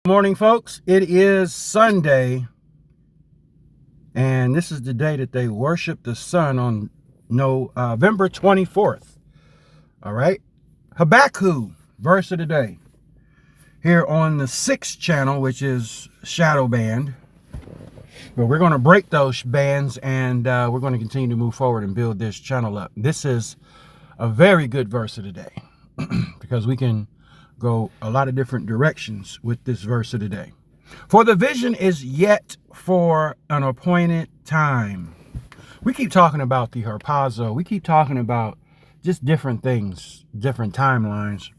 Morning, folks. It is Sunday, and this is the day that they worship the sun on November 24th. All right. Habakkuk, verse of the day, here on the 6th channel, which is Shadow Band. But we're going to break those bands, and we're going to continue to move forward and build this channel up. This is a very good verse of the day because we can go a lot of different directions with this verse of the day. For the vision is yet for an appointed time. We keep talking about the harpazo. We keep talking about just different things, different timelines.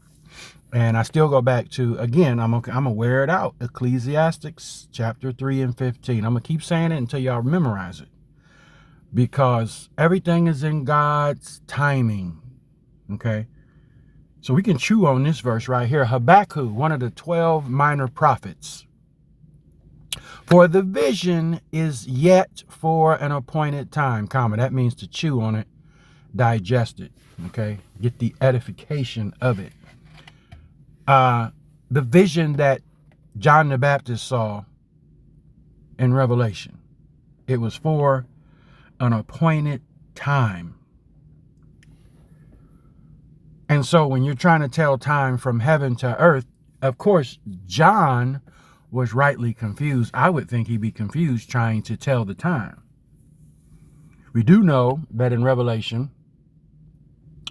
And I still go back to, again, I'm gonna wear it out. Ecclesiastes chapter 3 and 15. I'm gonna keep saying it until y'all memorize it, because everything is in God's timing. Okay. So we can chew on this verse right here. Habakkuk, one of the 12 minor prophets. For the vision is yet for an appointed time, comma. That means to chew on it, digest it, okay? Get the edification of it. The vision that John the Baptist saw in Revelation, it was for an appointed time. And so when you're trying to tell time from heaven to earth, of course, John was rightly confused. I would think he'd be confused trying to tell the time. We do know that in Revelation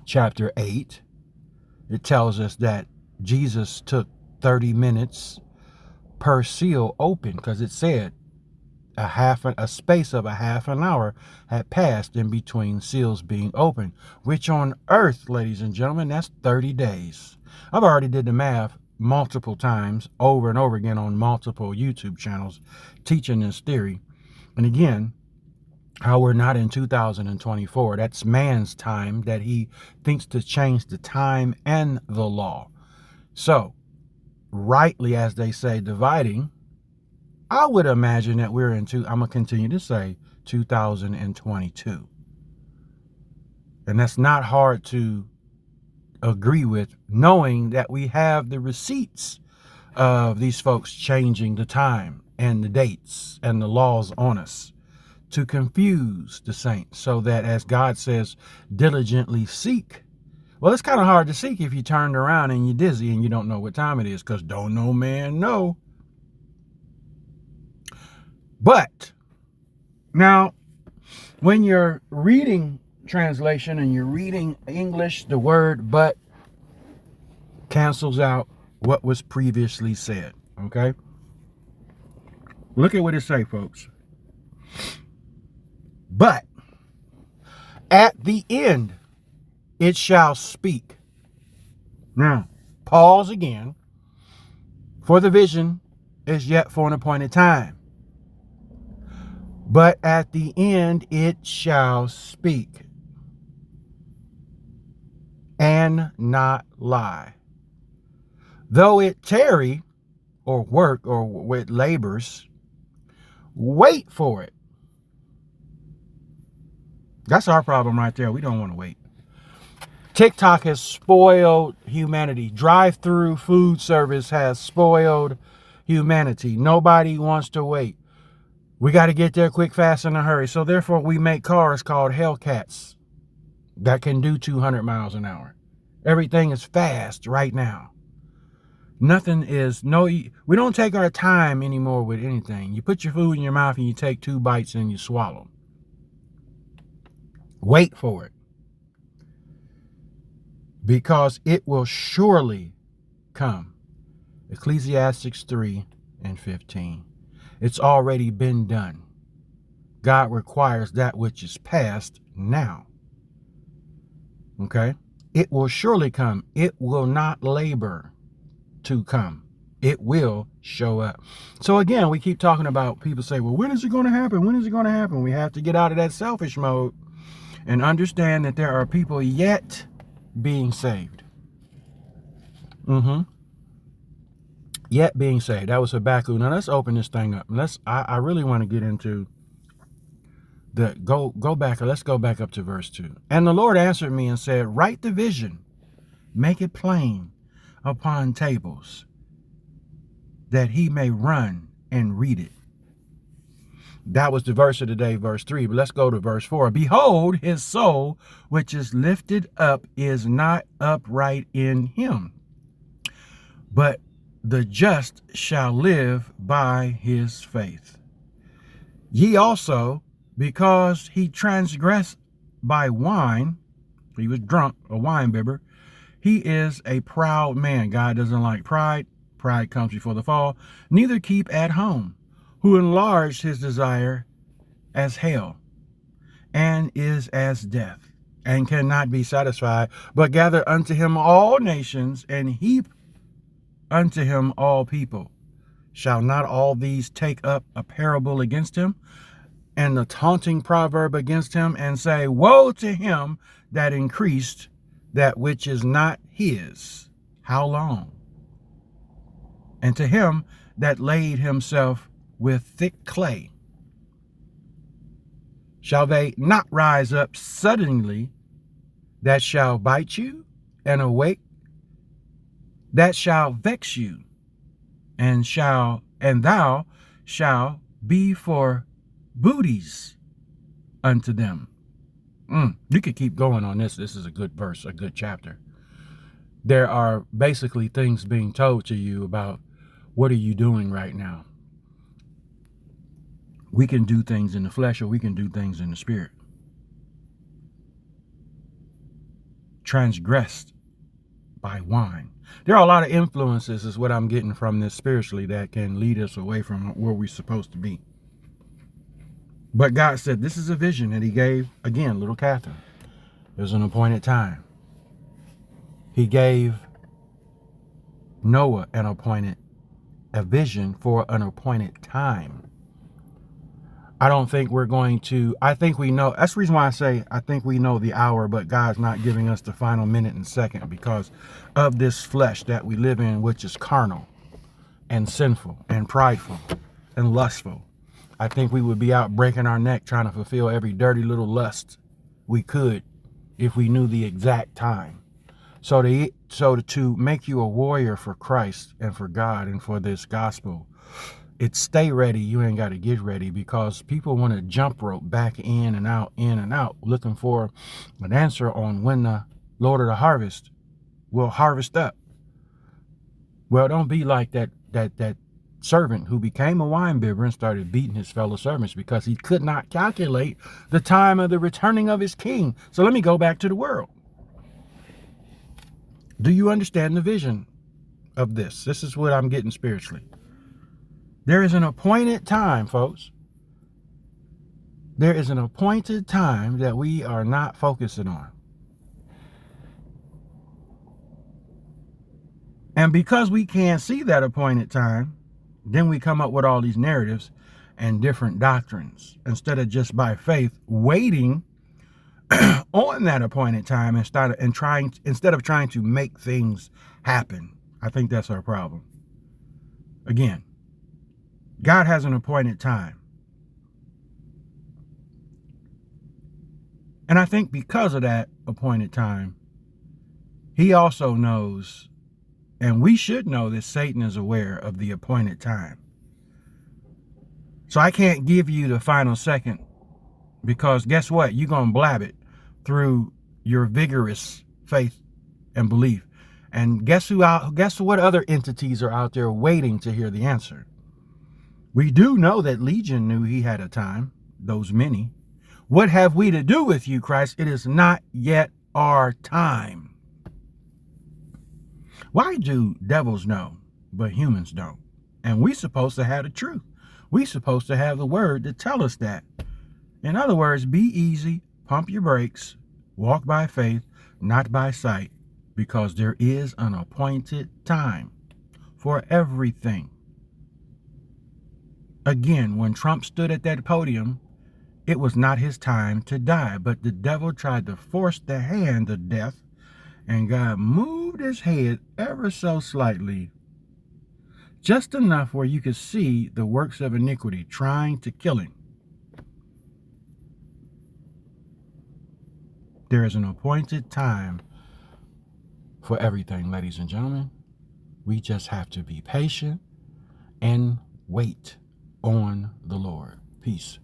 chapter 8, it tells us that Jesus took 30 minutes per seal open, because it said a space of a half an hour had passed in between seals being open, which on earth, ladies and gentlemen, that's 30 days. I've already did the math multiple times over and over again on multiple YouTube channels teaching this theory. And again, how we're not in 2024. That's man's time that he thinks to change the time and the law. So, rightly, as they say, dividing, I would imagine that we're into, I'm going to continue to say, 2022. And that's not hard to agree with, knowing that we have the receipts of these folks changing the time and the dates and the laws on us to confuse the saints, so that, as God says, diligently seek. Well, it's kind of hard to seek if you turned around and you're dizzy and you don't know what time it is, because don't no man know. But now, when you're reading translation and you're reading English, the word but cancels out what was previously said. Okay? Look at what it say, folks. But at the end it shall speak. Now, pause again. For the vision is yet for an appointed time, but at the end it shall speak and not lie. Though it tarry, or work, or with labors, wait for it. That's our problem right there. We don't want to wait. TikTok has spoiled humanity. Drive-through food service has spoiled humanity. Nobody wants to wait. We got to get there quick, fast, in a hurry. So therefore, we make cars called Hellcats that can do 200 miles an hour. Everything is fast right now. Nothing is, we don't take our time anymore with anything. You put your food in your mouth and you take 2 bites and you swallow. Wait for it, because it will surely come. Ecclesiastes 3 and 15. It's already been done. God requires that which is past now. Okay? It will surely come. It will not labor to come. It will show up. So again, we keep talking about, people say, well, when is it going to happen? When is it going to happen? We have to get out of that selfish mode and understand that there are people yet being saved. Yet being saved. That was Habakkuk. Now let's open this thing up. I really want to get into the let's go back up to verse 2. And the Lord answered me and said, write the vision, make it plain upon tables, that he may run and read it. That was the verse of the day, verse 3. But let's go to verse 4. Behold, his soul, which is lifted up, is not upright in him, but the just shall live by his faith. Ye also, because he transgressed by wine, he was drunk, a wine bibber, he is a proud man. God doesn't like pride. Pride comes before the fall. Neither keep at home, who enlarged his desire as hell, and is as death, and cannot be satisfied, but gather unto him all nations, and heap unto him all people. Shall not all these take up a parable against him, and the taunting proverb against him, and say, woe to him that increased that which is not his? How long? And to him that laid himself with thick clay, shall they not rise up suddenly that shall bite you, and awake that shall vex you, and thou shalt be for booties unto them. You could keep going on this. This is a good verse, a good chapter. There are basically things being told to you about what are you doing right now. We can do things in the flesh, or we can do things in the spirit. Transgressed by wine. There are a lot of influences, is what I'm getting from this spiritually, that can lead us away from where we're supposed to be. But God said this is a vision that he gave, again, little Catherine. There's an appointed time. He gave Noah a vision for an appointed time. I don't think we're going to, I think we know, that's the reason why I say I think we know the hour, but God's not giving us the final minute and second because of this flesh that we live in, which is carnal and sinful and prideful and lustful. I think we would be out breaking our neck trying to fulfill every dirty little lust we could if we knew the exact time. So to make you a warrior for Christ and for God and for this gospel, it's stay ready. You ain't got to get ready, because people want to jump rope back in and out, looking for an answer on when the Lord of the harvest will harvest up. Well, don't be like that servant who became a wine bibber and started beating his fellow servants because he could not calculate the time of the returning of his king. So let me go back to the world. Do you understand the vision of this? This is what I'm getting spiritually. There is an appointed time, folks. There is an appointed time that we are not focusing on. And because we can't see that appointed time, then we come up with all these narratives and different doctrines instead of just by faith waiting on that appointed time instead of trying to make things happen. I think that's our problem. Again, God has an appointed time. And I think because of that appointed time, he also knows, and we should know, that Satan is aware of the appointed time. So I can't give you the final second, because guess what? You're going to blab it through your vigorous faith and belief. And guess what other entities are out there waiting to hear the answer? We do know that Legion knew he had a time, those many. What have we to do with you, Christ? It is not yet our time. Why do devils know, but humans don't? And we're supposed to have the truth. We're supposed to have the word to tell us that. In other words, be easy, pump your brakes, walk by faith, not by sight, because there is an appointed time for everything. Again, when Trump stood at that podium, it was not his time to die, but the devil tried to force the hand of death, and God moved his head ever so slightly, just enough where you could see the works of iniquity trying to kill him. There is an appointed time for everything, ladies and gentlemen. We just have to be patient wait on the Lord. Peace.